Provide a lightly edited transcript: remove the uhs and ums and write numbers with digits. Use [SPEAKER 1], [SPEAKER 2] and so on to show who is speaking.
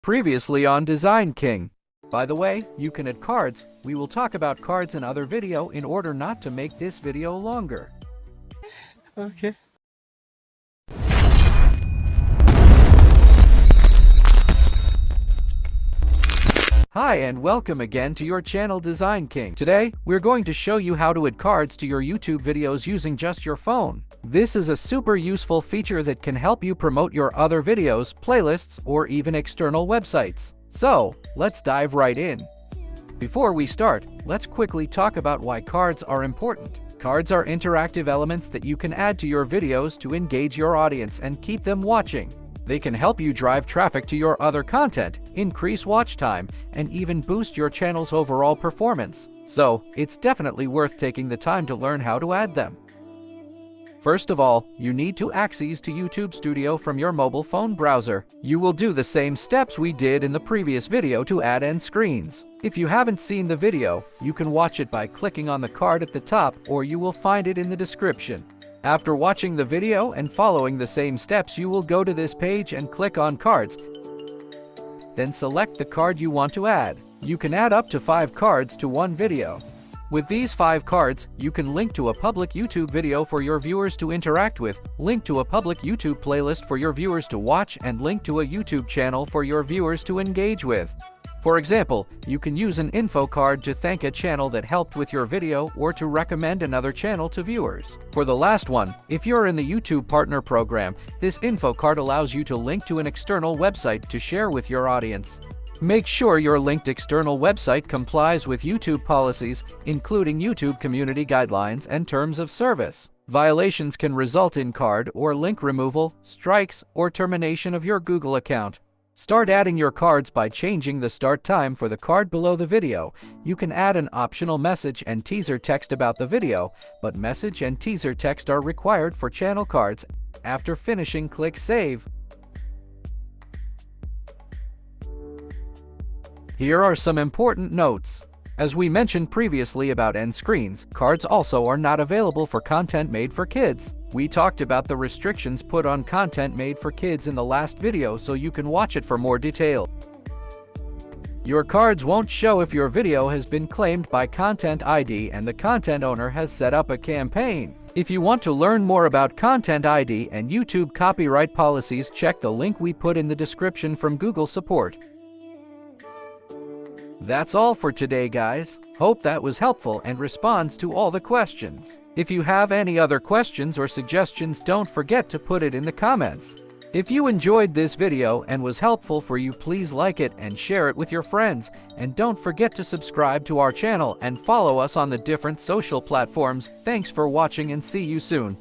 [SPEAKER 1] Previously on Design King. By the way, you can add cards. We will talk about cards in other video in order not to make this video longer.
[SPEAKER 2] Okay.
[SPEAKER 1] Hi and welcome again to your channel Design King. Today, we're going to show you how to add cards to your YouTube videos using just your phone. This is a super useful feature that can help you promote your other videos, playlists, or even external websites. So, let's dive right in. Before we start, let's quickly talk about why cards are important. Cards are interactive elements that you can add to your videos to engage your audience and keep them watching. They can help you drive traffic to your other content, increase watch time, and even boost your channel's overall performance. So, it's definitely worth taking the time to learn how to add them. First of all, you need to access to YouTube Studio from your mobile phone browser. You will do the same steps we did in the previous video to add end screens. If you haven't seen the video, you can watch it by clicking on the card at the top, or you will find it in the description. After watching the video and following the same steps, you will go to this page and click on Cards. Then select the card you want to add. You can add up to 5 cards to one video. With these 5 cards, you can link to a public YouTube video for your viewers to interact with, link to a public YouTube playlist for your viewers to watch, and link to a YouTube channel for your viewers to engage with. For example, you can use an info card to thank a channel that helped with your video or to recommend another channel to viewers. For the last one, if you're in the YouTube Partner Program, this info card allows you to link to an external website to share with your audience. Make sure your linked external website complies with YouTube policies, including YouTube community guidelines and terms of service. Violations can result in card or link removal, strikes, or termination of your Google account. Start adding your cards by changing the start time for the card below the video. You can add an optional message and teaser text about the video, but message and teaser text are required for channel cards. After finishing, click Save. Here are some important notes. As we mentioned previously about end screens, cards also are not available for content made for kids. We talked about the restrictions put on content made for kids in the last video, so you can watch it for more detail. Your cards won't show if your video has been claimed by Content ID and the content owner has set up a campaign. If you want to learn more about Content ID and YouTube copyright policies, check the link we put in the description from Google Support. That's all for today, guys. Hope that was helpful and responds to all the questions. If you have any other questions or suggestions, don't forget to put it in the comments. If you enjoyed this video and was helpful for you, please like it and share it with your friends. And don't forget to subscribe to our channel and follow us on the different social platforms. Thanks for watching and see you soon.